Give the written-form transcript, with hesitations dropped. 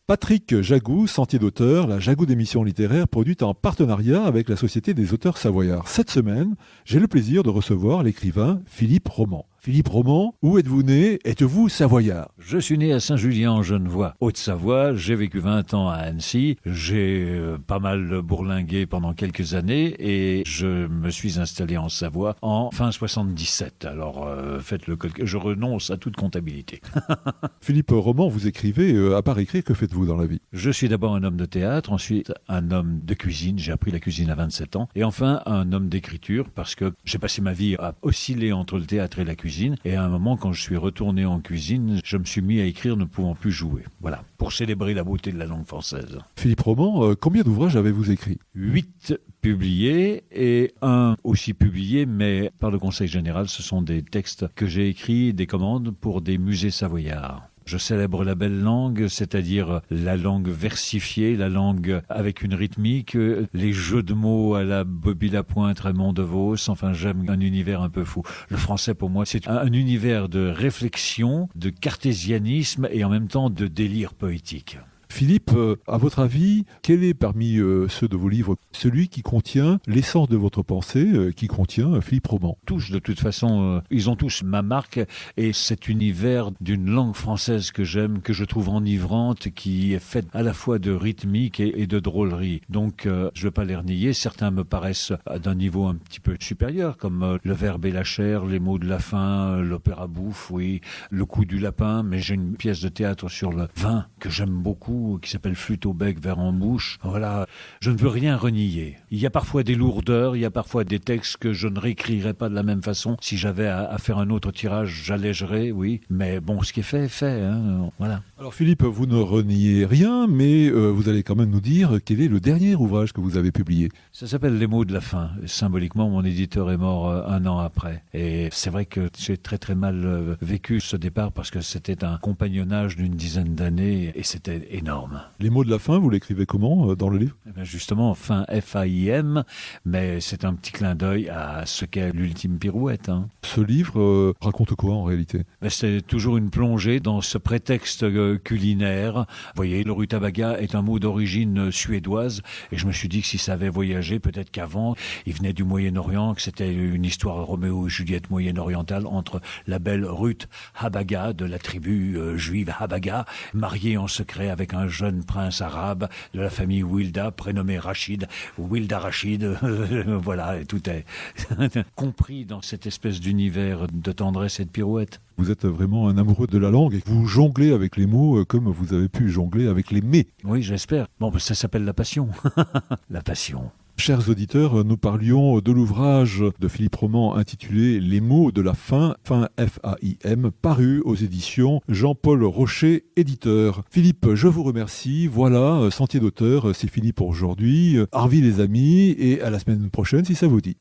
Patrick Jagou, Sentier d'auteur, la Jagou d'émission littéraire produite en partenariat avec la Société des auteurs savoyards. Cette semaine, j'ai le plaisir de recevoir l'écrivain Philippe Roman. Philippe Roman, où êtes-vous né? Êtes-vous savoyard? Je suis né à Saint-Julien-en-Genevois, Haute-Savoie. J'ai vécu 20 ans à Annecy. J'ai pas mal bourlingué pendant quelques années et je me suis installé en Savoie en fin 77. Alors, faites-le, je renonce à toute comptabilité. Philippe Roman, vous écrivez, à part écrire, que faites-vous dans la vie? Je suis d'abord un homme de théâtre, ensuite un homme de cuisine. J'ai appris la cuisine à 27 ans. Et enfin, un homme d'écriture parce que j'ai passé ma vie à osciller entre le théâtre et la cuisine. Et à un moment, quand je suis retourné en cuisine, je me suis mis à écrire ne pouvant plus jouer. Voilà, pour célébrer la beauté de la langue française. Philippe Roman, combien d'ouvrages avez-vous écrits? 8 publiés et un aussi publié, mais par le Conseil général, ce sont des textes que j'ai écrits, des commandes pour des musées savoyards. Je célèbre la belle langue, c'est-à-dire la langue versifiée, la langue avec une rythmique, les jeux de mots à la Bobby Lapointe, Raymond DeVos, enfin j'aime un univers un peu fou. Le français pour moi c'est un univers de réflexion, de cartésianisme et en même temps de délire poétique. Philippe, à votre avis, quel est parmi ceux de vos livres celui qui contient l'essence de votre pensée, qui contient Philippe Roman? Tous, de toute façon, ils ont tous ma marque et cet univers d'une langue française que j'aime, que je trouve enivrante, qui est faite à la fois de rythmique et de drôlerie. Donc, je ne vais pas les renier. Certains me paraissent d'un niveau un petit peu supérieur, comme le verbe et la chair, les mots de la fin, l'opéra bouffe, oui, le coup du lapin. Mais j'ai une pièce de théâtre sur le vin que j'aime beaucoup, qui s'appelle Flûte au bec, verre en bouche. Voilà, je ne veux rien renier. Il y a parfois des lourdeurs, il y a parfois des textes que je ne réécrirais pas de la même façon. Si j'avais à faire un autre tirage, j'allégerais, oui. Mais bon, ce qui est fait est fait. Hein. Voilà. Alors Philippe, vous ne reniez rien, mais vous allez quand même nous dire quel est le dernier ouvrage que vous avez publié. Ça s'appelle Les mots de la fin. Symboliquement, mon éditeur est mort un an après. Et c'est vrai que j'ai très très mal vécu ce départ parce que c'était un compagnonnage d'une dizaine d'années et c'était énorme. Les mots de la fin, vous l'écrivez comment dans le livre? Justement, fin F-A-I-M, mais c'est un petit clin d'œil à ce qu'est l'ultime pirouette. Hein. Ce livre raconte quoi en réalité? C'est toujours une plongée dans ce prétexte culinaire. Vous voyez, le rutabaga est un mot d'origine suédoise et je me suis dit que si ça avait voyagé, peut-être qu'avant, il venait du Moyen-Orient, que c'était une histoire Roméo et Juliette moyen-orientale entre la belle Ruth Habaga de la tribu juive Habaga, mariée en secret avec un jeune prince arabe de la famille Wilda, prénommé Rachid, Wilda Rachid, voilà, et tout est compris dans cette espèce d'univers de tendresse et de pirouette. Vous êtes vraiment un amoureux de la langue et vous jonglez avec les mots comme vous avez pu jongler avec les mets. Oui, j'espère. Bon, ça s'appelle la passion. La passion. Chers auditeurs, nous parlions de l'ouvrage de Philippe Roman intitulé Les mots de la fin, fin F-A-I-M, paru aux éditions Jean-Paul Rocher, éditeur. Philippe, je vous remercie. Voilà, Sentier d'auteur, c'est fini pour aujourd'hui. Au revoir les amis et à la semaine prochaine si ça vous dit.